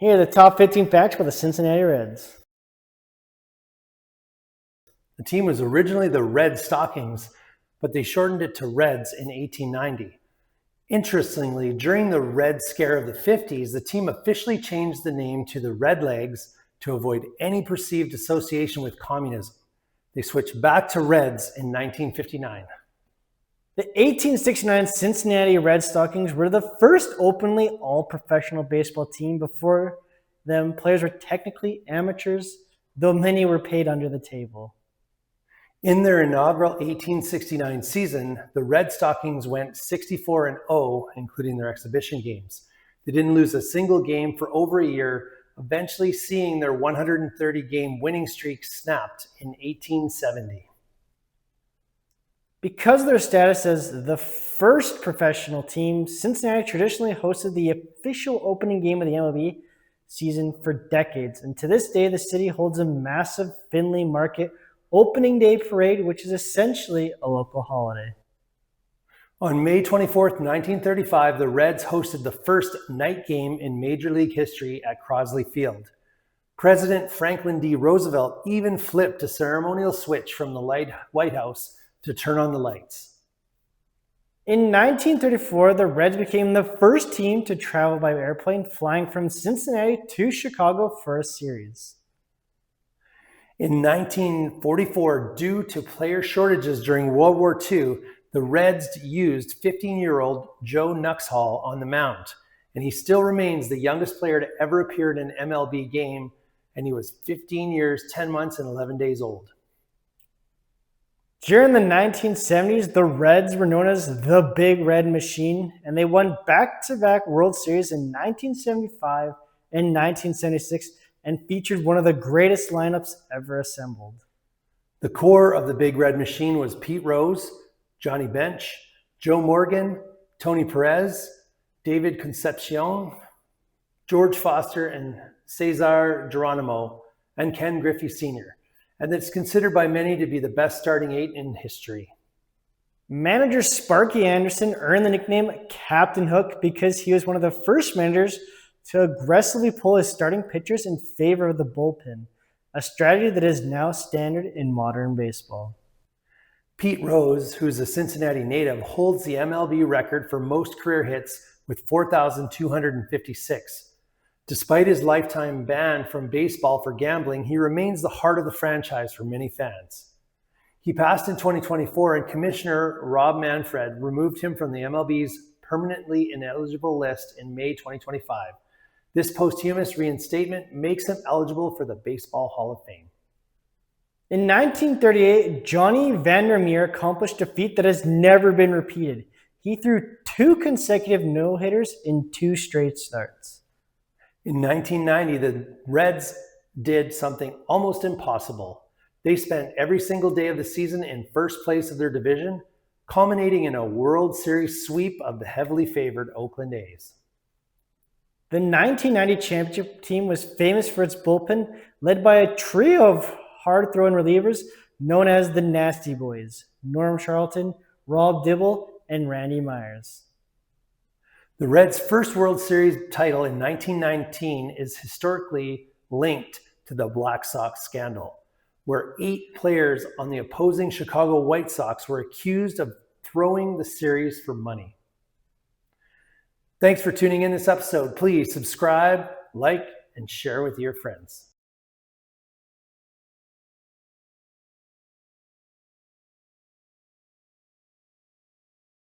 Here are the top 15 facts about the Cincinnati Reds. The team was originally the Red Stockings, but they shortened it to Reds in 1890. Interestingly, during the Red Scare of the 50s, the team officially changed the name to the Redlegs to avoid any perceived association with communism. They switched back to Reds in 1959. The 1869 Cincinnati Red Stockings were the first openly all-professional baseball team. Before them, players were technically amateurs, though many were paid under the table. In their inaugural 1869 season, the Red Stockings went 64-0, including their exhibition games. They didn't lose a single game for over a year, eventually seeing their 130-game winning streak snapped in 1870. Because of their status as the first professional team, Cincinnati traditionally hosted the official opening game of the MLB season for decades. And to this day, the city holds a massive Findlay Market opening day parade, which is essentially a local holiday. On May 24th, 1935, the Reds hosted the first night game in Major League history at Crosley Field. President Franklin D. Roosevelt even flipped a ceremonial switch from the White House to turn on the lights. In 1934, the Reds became the first team to travel by airplane, flying from Cincinnati to Chicago for a series. In 1944, due to player shortages during World War II, the Reds used 15-year-old Joe Nuxhall on the mound, and he still remains the youngest player to ever appear in an MLB game, and he was 15 years, 10 months, and 11 days old. During the 1970s, the Reds were known as the Big Red Machine, and they won back-to-back World Series in 1975 and 1976 and featured one of the greatest lineups ever assembled. The core of the Big Red Machine was Pete Rose, Johnny Bench, Joe Morgan, Tony Perez, David Concepcion, George Foster, and Cesar Geronimo, and Ken Griffey Sr., and it's considered by many to be the best starting eight in history. Manager Sparky Anderson earned the nickname Captain Hook because he was one of the first managers to aggressively pull his starting pitchers in favor of the bullpen, a strategy that is now standard in modern baseball. Pete Rose, who's a Cincinnati native, holds the MLB record for most career hits with 4,256. Despite his lifetime ban from baseball for gambling, he remains the heart of the franchise for many fans. He passed in 2024, and Commissioner Rob Manfred removed him from the MLB's permanently ineligible list in May 2025. This posthumous reinstatement makes him eligible for the Baseball Hall of Fame. In 1938, Johnny Vandermeer accomplished a feat that has never been repeated. He threw 2 consecutive no-hitters in 2 straight starts. In 1990, the Reds did something almost impossible. They spent every single day of the season in first place of their division, culminating in a World Series sweep of the heavily favored Oakland A's. The 1990 championship team was famous for its bullpen, led by a trio of hard-throwing relievers known as the Nasty Boys: Norm Charlton, Rob Dibble, and Randy Myers. The Reds' first World Series title in 1919 is historically linked to the Black Sox scandal, where 8 players on the opposing Chicago White Sox were accused of throwing the series for money. Thanks for tuning in this episode. Please subscribe, like, and share with your friends.